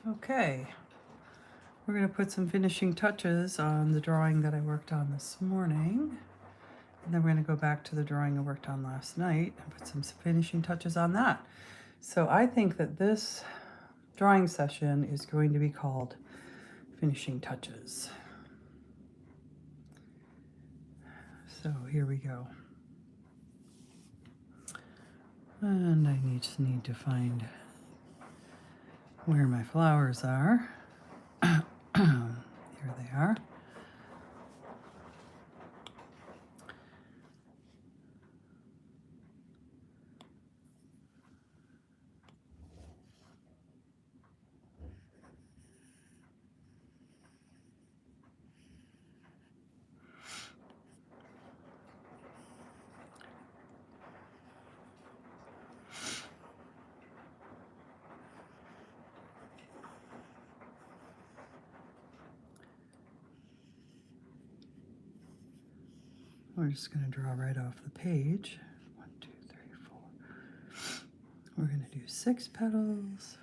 Okay, we're going to put some finishing touches on the drawing that I worked on this morning. And then we're going to go back to the drawing I worked on last night and put some finishing touches on that. So I think that this drawing session is going to be called Finishing Touches. So here we go. And I just need to find where my flowers are. Here they are. We're just going to draw right off the page. 1, 2, 3, 4. We're going to do 6 petals.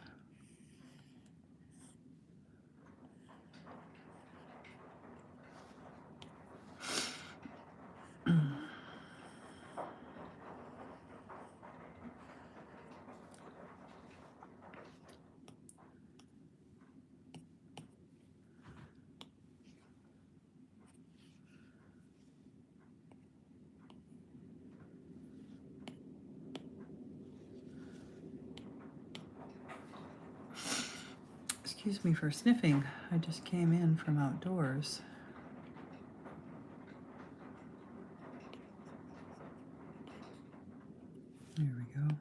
Excuse me for sniffing. I just came in from outdoors. There we go.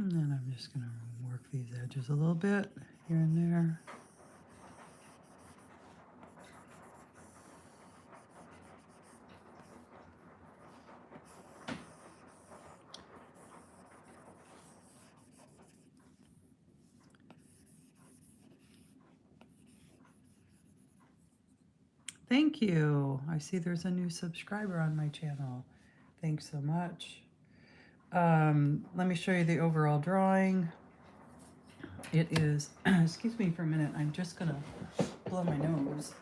And then I'm just going to work these edges a little bit here and there. Thank you. I see there's a new subscriber on my channel. Thanks so much. Let me show you the overall drawing. It is, excuse me for a minute, I'm just going to blow my nose.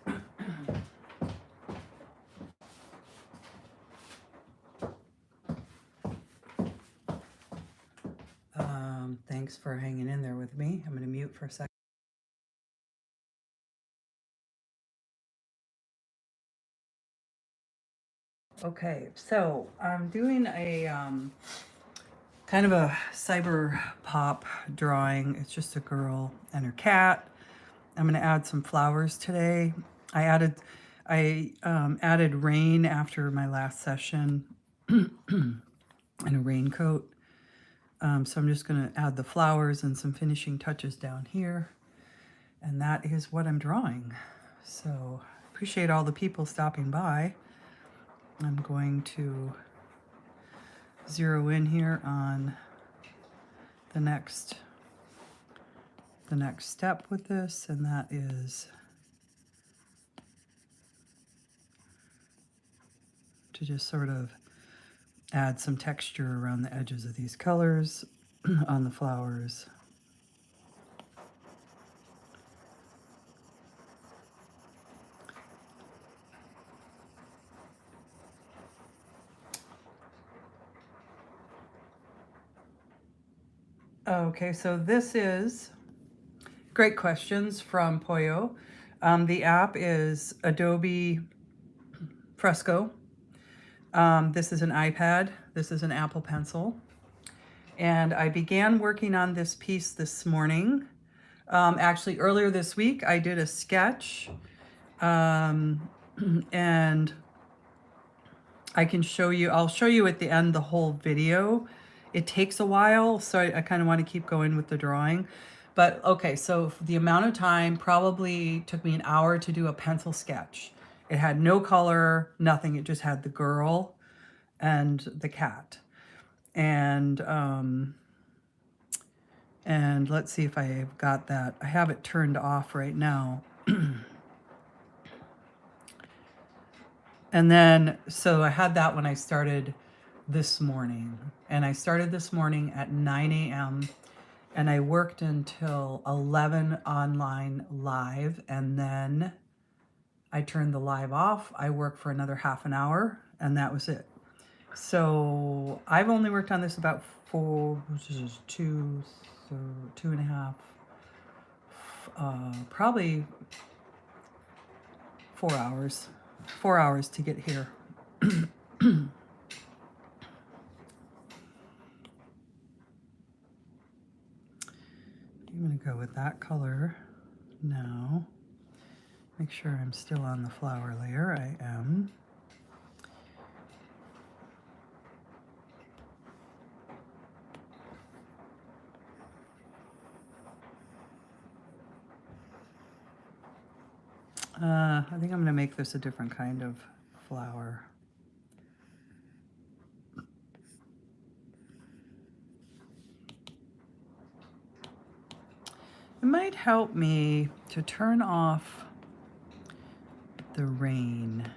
Thanks for hanging in there with me. I'm going to mute for a second. Okay, so I'm doing a kind of a cyber pop drawing. It's just a girl and her cat. I'm going to add some flowers today. I added rain after my last session and a raincoat. So I'm just going to add the flowers and some finishing touches down here. And that is what I'm drawing. So appreciate all the people stopping by. I'm going to zero in here on the next step with this, and that is to just sort of add some texture around the edges of these colors on the flowers. Okay, so this is Great questions from Poyo. The app is Adobe Fresco. This is an iPad. This is an Apple Pencil. And I began working on this piece this morning. Actually, earlier this week, I did a sketch. And I can show you, I'll show you at the end the whole video. It takes a while, so I kind of want to keep going with the drawing. But okay, so the amount of time probably took me an hour to do a pencil sketch. It had no color, nothing. It just had the girl and the cat. And let's see if I've got that. I have it turned off right now. And then, so I had that when I started this morning. And I started this morning at 9 a.m. and I worked until 11 online live. And then I turned the live off. I worked for another half an hour and that was it. So I've only worked on this about two and a half, probably 4 hours. 4 hours to get here. I'm going to go with that color now. Make sure I'm still on the flower layer. I am. I think I'm going to make this a different kind of flower. It might help me to turn off the rain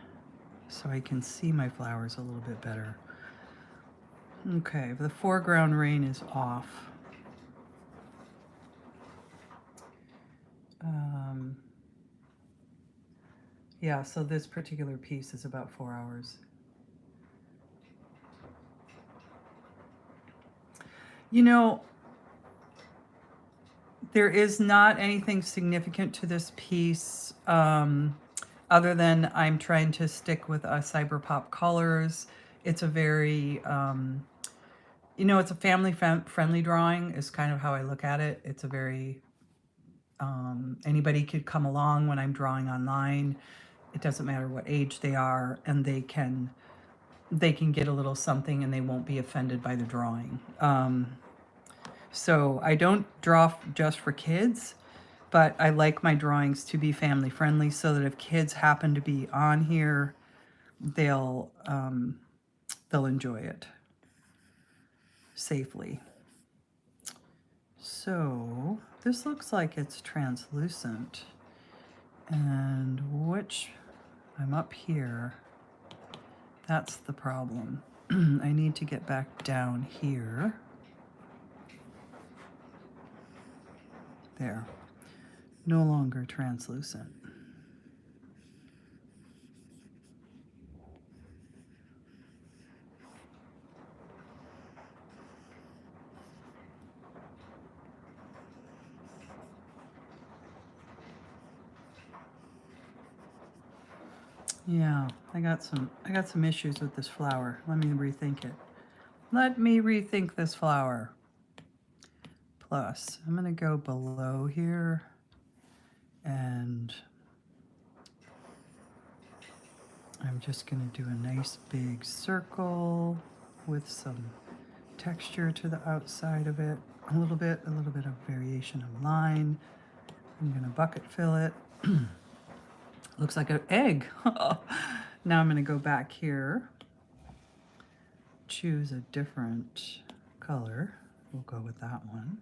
so I can see my flowers a little bit better. Okay, the foreground rain is off. Yeah, so this particular piece is about 4 hours. You know, there is not anything significant to this piece other than I'm trying to stick with Cyberpop colors. It's a very, you know, it's a family-friendly drawing is kind of how I look at it. It's a very, anybody could come along when I'm drawing online. It doesn't matter what age they are, and they can get a little something and they won't be offended by the drawing. So I don't draw just for kids, but I like my drawings to be family friendly so that if kids happen to be on here, they'll enjoy it safely. So this looks like it's translucent, and which I'm up here. That's the problem. I need to get back down here. There. No longer translucent. Yeah, I got some issues with this flower. Let me rethink it. Let me rethink this flower. Plus, I'm going to go below here and I'm just going to do a nice big circle with some texture to the outside of it. A little bit of variation of line. I'm going to bucket fill it. Looks like an egg. Now I'm going to go back here, choose a different color. We'll go with that one.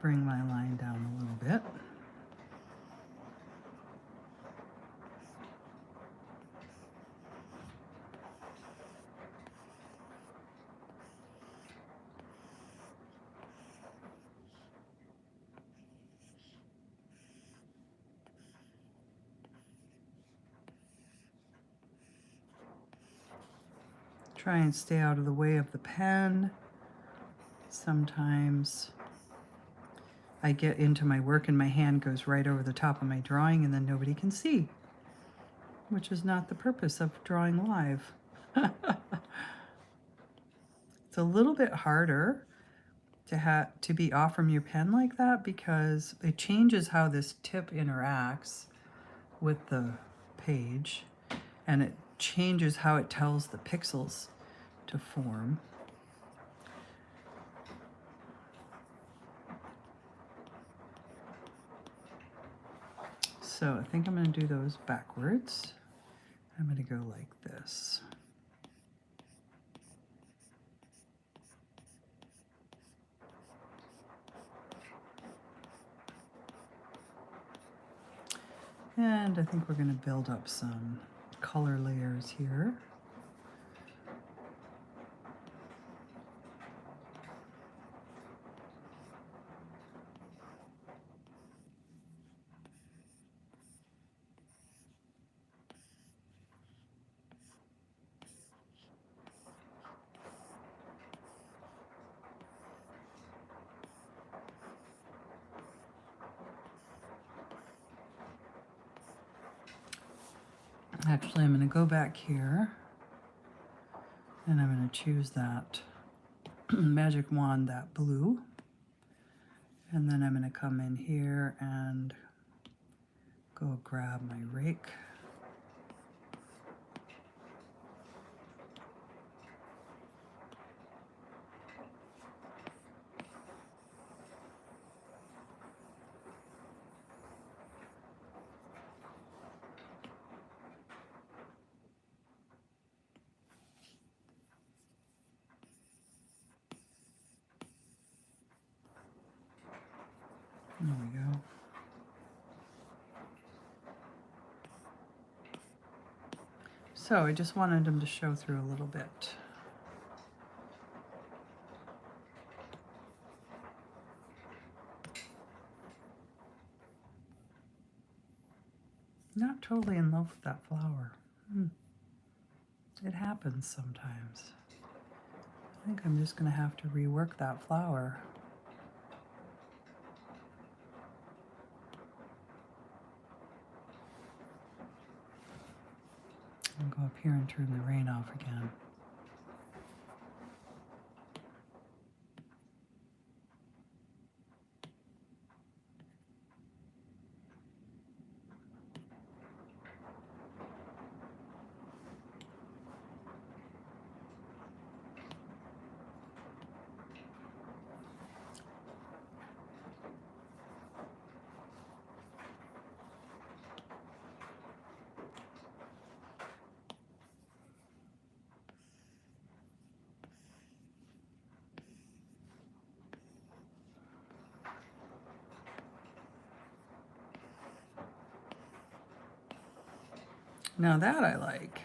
Bring my line down a little bit. Try and stay out of the way of the pen. Sometimes I get into my work and my hand goes right over the top of my drawing and then nobody can see, which is not the purpose of drawing live. It's a little bit harder to be off from your pen like that because it changes how this tip interacts with the page, and it changes how it tells the pixels to form. So I think I'm going to do those backwards. I'm going to go like this. And I think we're going to build up some color layers here. Actually, I'm going to go back here and I'm going to choose that magic wand, that blue. And then I'm going to come in here and go grab my rake. There we go. So I just wanted them to show through a little bit. Not totally in love with that flower. It happens sometimes. I think I'm just going to have to rework that flower. I'll go up here and turn the rain off again. Now that I like.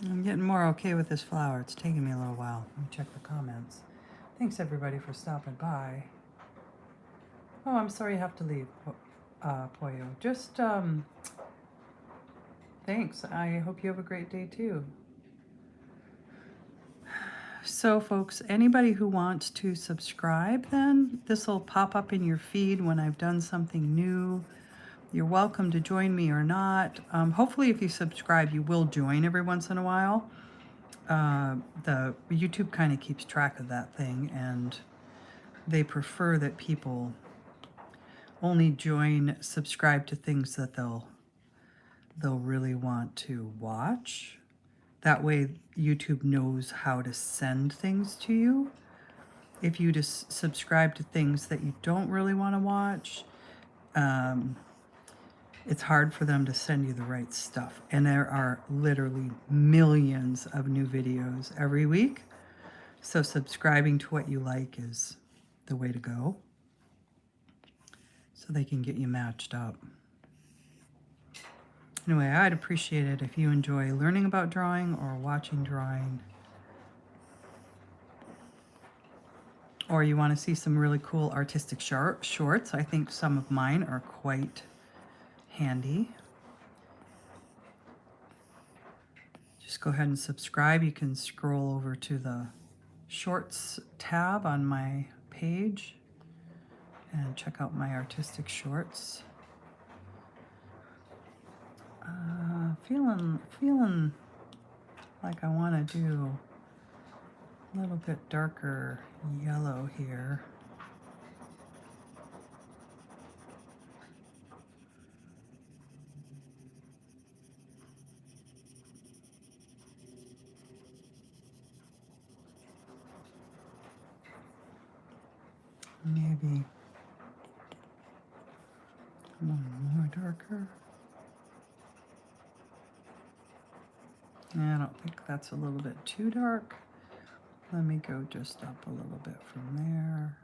I'm getting more okay with this flower. It's taking me a little while. Let me check the comments. Thanks everybody for stopping by. Oh, I'm sorry you have to leave, Poyo. Just, thanks. I hope you have a great day too. So folks, anybody who wants to subscribe, then this will pop up in your feed when I've done something new. You're welcome to join me or not. Hopefully if you subscribe, you will join every once in a while. The YouTube kind of keeps track of that thing, and they prefer that people only subscribe to things that they'll really want to watch. That way YouTube knows how to send things to you. If you just subscribe to things that you don't really want to watch, it's hard for them to send you the right stuff. And there are literally millions of new videos every week. So subscribing to what you like is the way to go, so they can get you matched up. Anyway, I'd appreciate it if you enjoy learning about drawing or watching drawing, or you want to see some really cool artistic shorts. I think some of mine are quite handy. Just go ahead and subscribe. You can scroll over to the shorts tab on my page and check out my artistic shorts. Feeling like I want to do a little bit darker yellow here. Maybe one more darker. I don't think that's a little bit too dark. Let me go just up a little bit from there.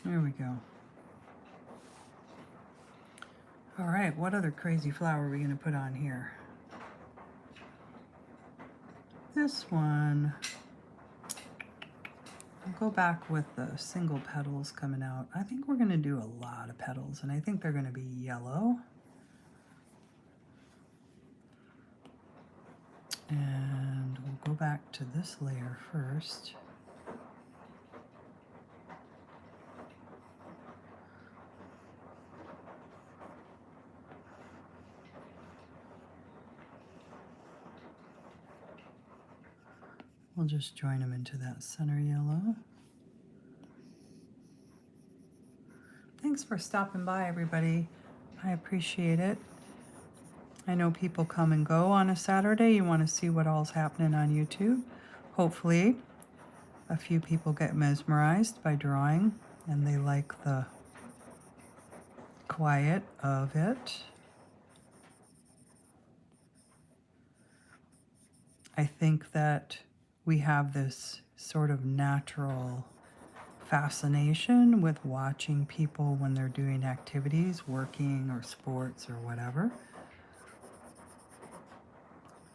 There we go. All right, what other crazy flower are we going to put on here? This one, I'll go back with the single petals coming out. I think we're going to do a lot of petals, and I think they're going to be yellow. And we'll go back to this layer first. We'll just join them into that center yellow. Thanks for stopping by, everybody. I appreciate it. I know people come and go on a Saturday. You want to see what all's happening on YouTube. Hopefully, a few people get mesmerized by drawing and they like the quiet of it. I think that we have this sort of natural fascination with watching people when they're doing activities, working or sports or whatever.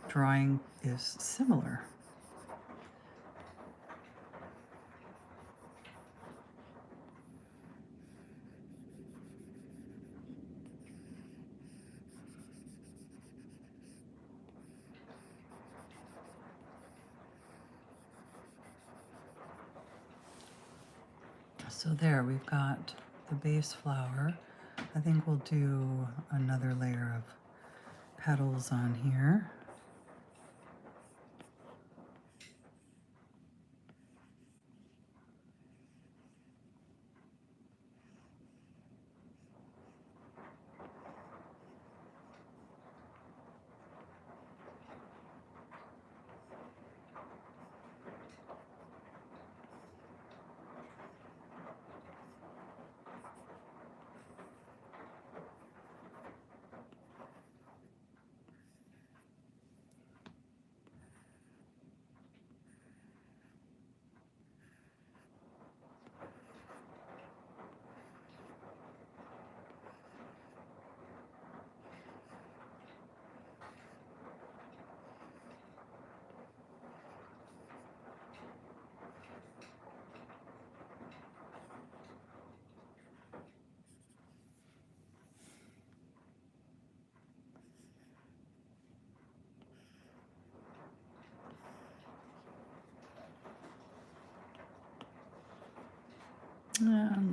Drawing is similar. So there, we've got the base flower. I think we'll do another layer of petals on here.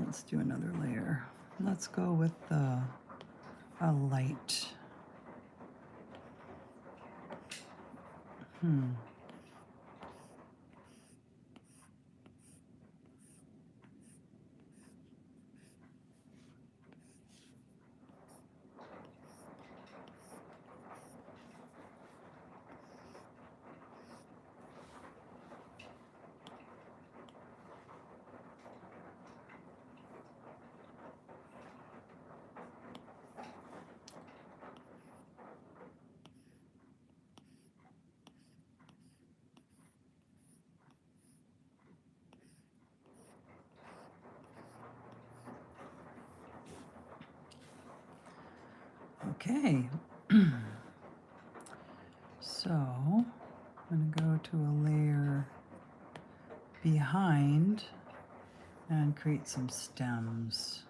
let's do another layer. Let's go with a light. Okay, so I'm going to go to a layer behind and create some stems.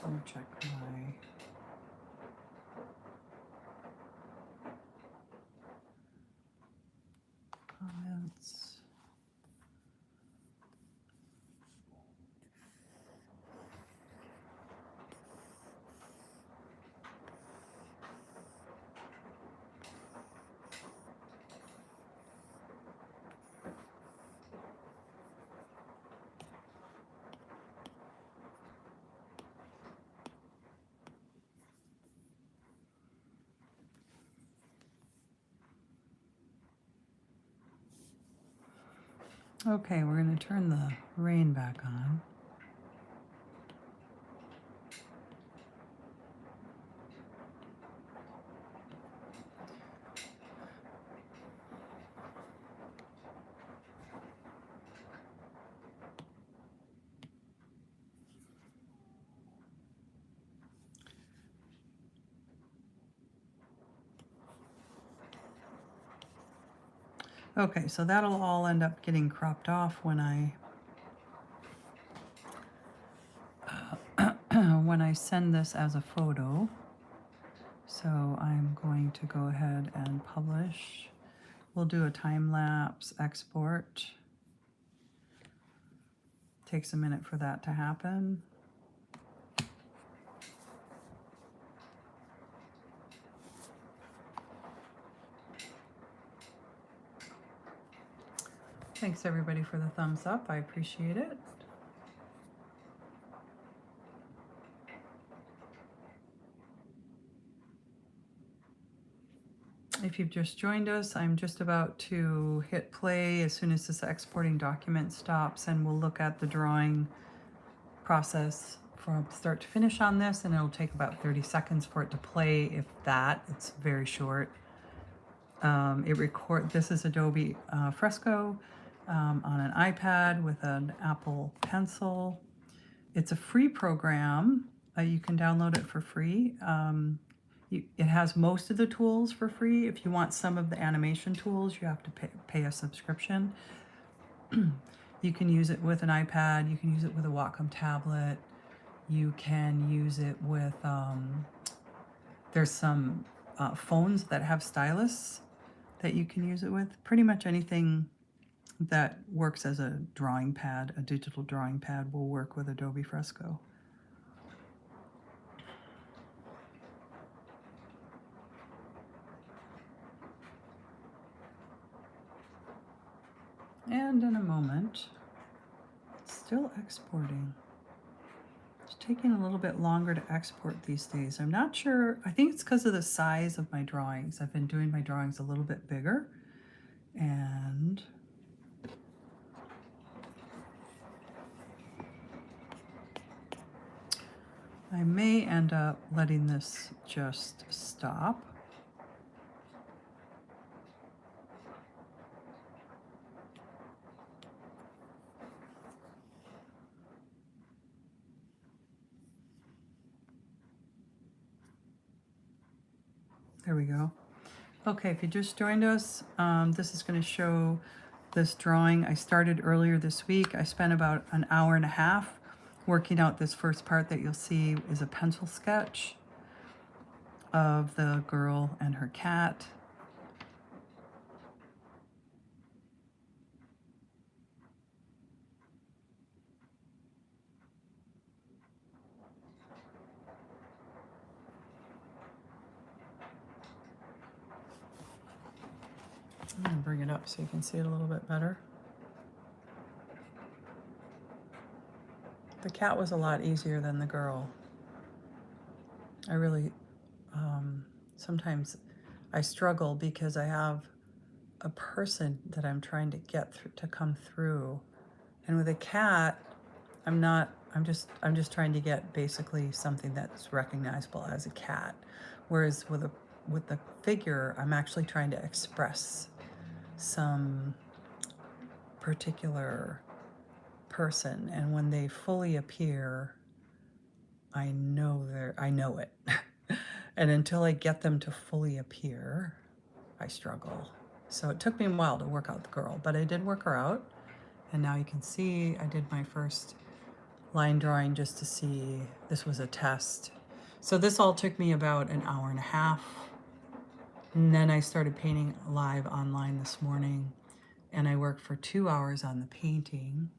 So I'm going to check my comments. Okay, we're going to turn the rain back on. Okay, so that'll all end up getting cropped off when I when I send this as a photo. So I'm going to go ahead and publish. We'll do a time-lapse export. Takes a minute for that to happen. Thanks everybody for the thumbs up. I appreciate it. If you've just joined us, I'm just about to hit play as soon as this exporting document stops, and we'll look at the drawing process from start to finish on this, and it'll take about 30 seconds for it to play, if that. It's very short. This is Adobe Fresco on an iPad with an Apple Pencil. It's a free program. You can download it for free. It has most of the tools for free. If you want some of the animation tools, you have to pay a subscription. You can use it with an iPad. You can use it with a Wacom tablet. You can use it with, there's some phones that have stylus that you can use it with. Pretty much anything that works as a drawing pad, a digital drawing pad, will work with Adobe Fresco. send in a moment. It's still exporting. It's taking a little bit longer to export these days. I'm not sure. I think it's because of the size of my drawings. I've been doing my drawings a little bit bigger. And I may end up letting this just stop. There we go. Okay, if you just joined us, this is going to show this drawing I started earlier this week. I spent about an hour and a half working out this first part that you'll see is a pencil sketch of the girl and her cat. I'm going to bring it up so you can see it a little bit better. The cat was a lot easier than the girl. I really, sometimes I struggle because I have a person that I'm trying to get through, to come through. And with a cat, I'm just trying to get basically something that's recognizable as a cat. Whereas with the figure, I'm actually trying to express some particular person, and when they fully appear, I know it. And until I get them to fully appear, I struggle. So it took me a while to work out the girl, but I did work her out. And now you can see I did my first line drawing just to see. This was a test. So this all took me about an hour and a half. And then I started painting live online this morning, and I worked for 2 hours on the painting.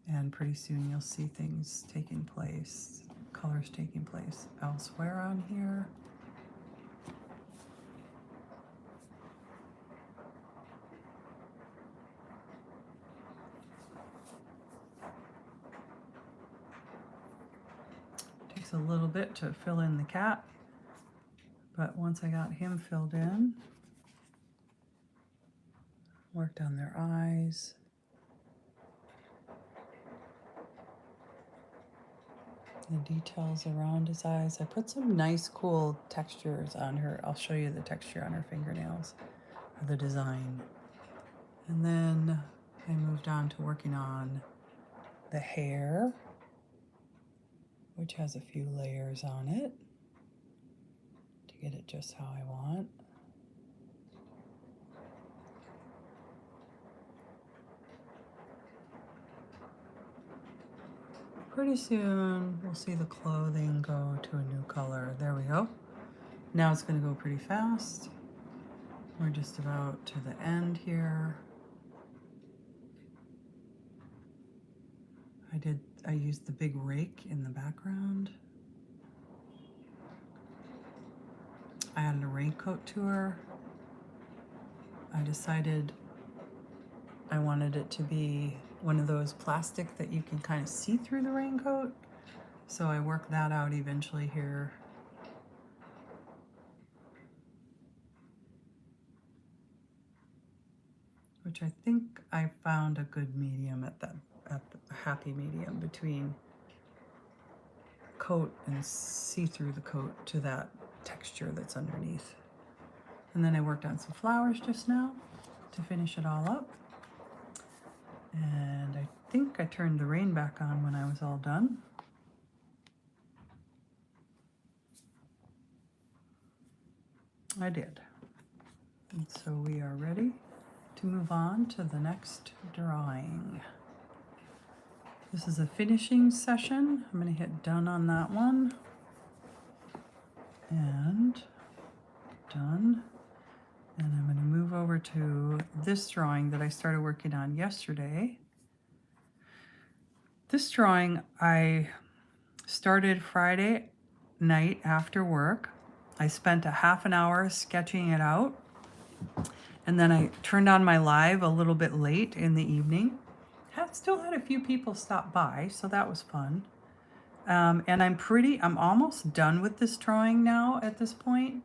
And pretty soon you'll see things taking place, colors taking place elsewhere on here. Takes a little bit to fill in the cat, but once I got him filled in, worked on their eyes. The details around his eyes. I put some nice, cool textures on her. I'll show you the texture on her fingernails, or the design. And then I moved on to working on the hair, which has a few layers on it to get it just how I want. Pretty soon we'll see the clothing go to a new color. There we go. Now it's going to go pretty fast. We're just about to the end here. I used the big rake in the background. I added a raincoat to her. I decided I wanted it to be one of those plastic that you can kind of see through the raincoat. So I worked that out eventually here. Which I think I found a good medium at the happy medium between coat and see through the coat to that texture that's underneath. And then I worked on some flowers just now to finish it all up. And I think I turned the rain back on when I was all done. I did. And so we are ready to move on to the next drawing. This is a finishing session. I'm going to hit done on that one. And done. And I'm going to move over to this drawing that I started working on yesterday. This drawing I started Friday night after work. I spent a half an hour sketching it out. And then I turned on my live a little bit late in the evening. Still had a few people stop by, so that was fun. And I'm almost done with this drawing now at this point.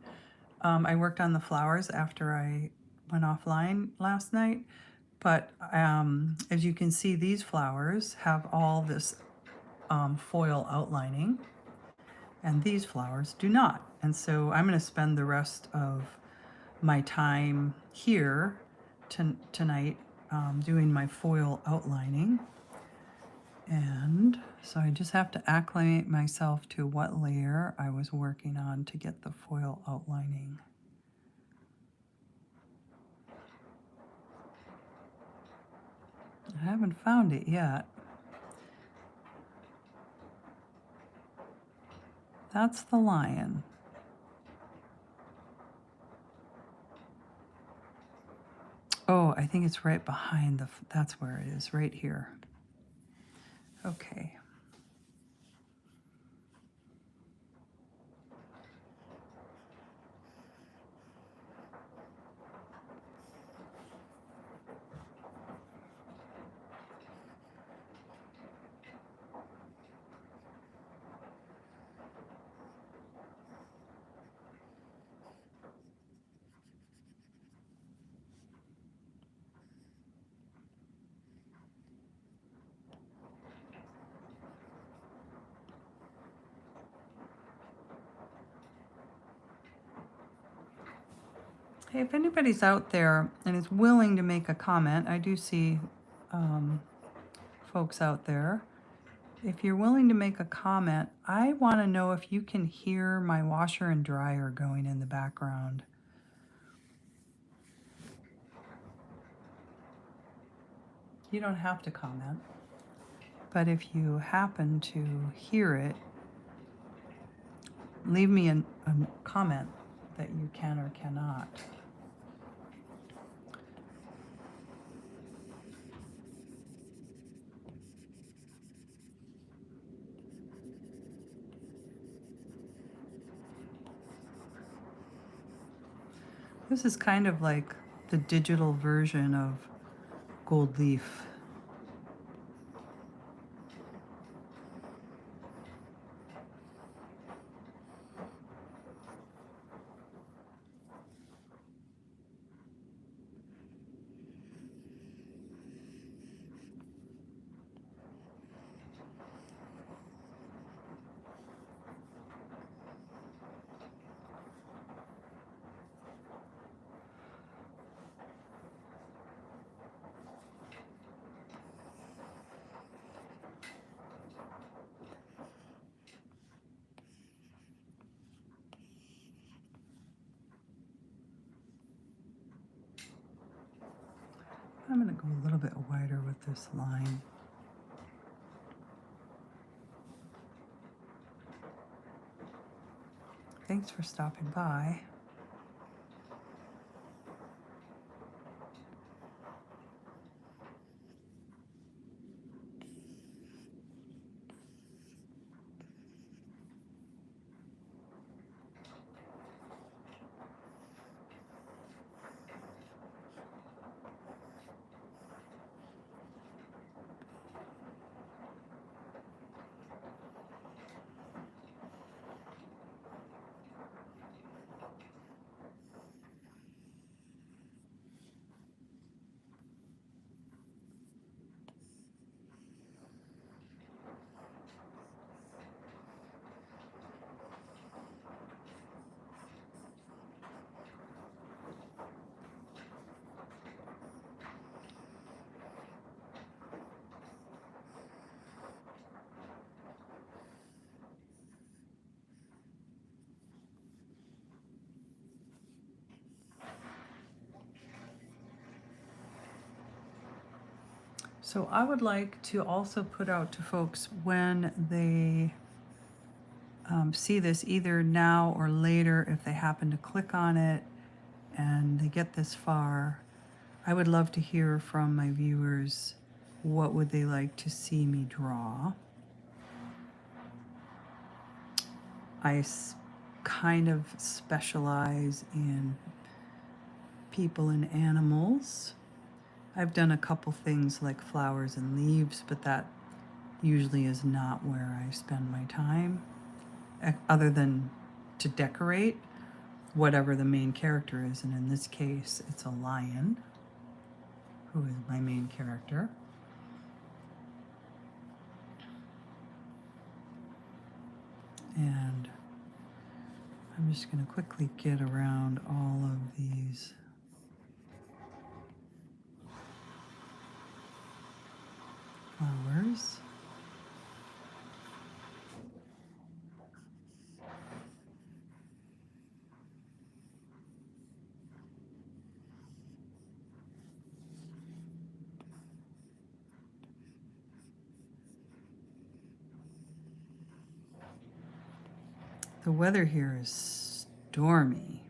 I worked on the flowers after I went offline last night. But as you can see, these flowers have all this foil outlining, and these flowers do not. And so I'm going to spend the rest of my time here tonight doing my foil outlining. And so I just have to acclimate myself to what layer I was working on to get the foil outlining. I haven't found it yet. That's the lion. Oh, I think it's right behind that's where it is, right here. Okay. Hey, if anybody's out there and is willing to make a comment, I do see folks out there. If you're willing to make a comment, I want to know if you can hear my washer and dryer going in the background. You don't have to comment, but if you happen to hear it, leave me a comment that you can or cannot. This is kind of like the digital version of gold leaf. I'm going to go a little bit wider with this line. Thanks for stopping by. So I would like to also put out to folks when they see this either now or later, if they happen to click on it and they get this far, I would love to hear from my viewers, what would they like to see me draw? I kind of specialize in people and animals. I've done a couple things like flowers and leaves, but that usually is not where I spend my time, other than to decorate whatever the main character is. And in this case, it's a lion who is my main character. And I'm just going to quickly get around all of these flowers. The weather here is stormy.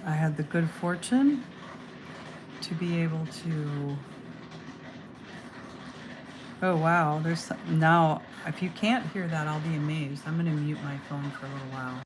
I had the good fortune to be able to... Oh wow, there's now, if you can't hear that, I'll be amazed. I'm going to mute my phone for a little while.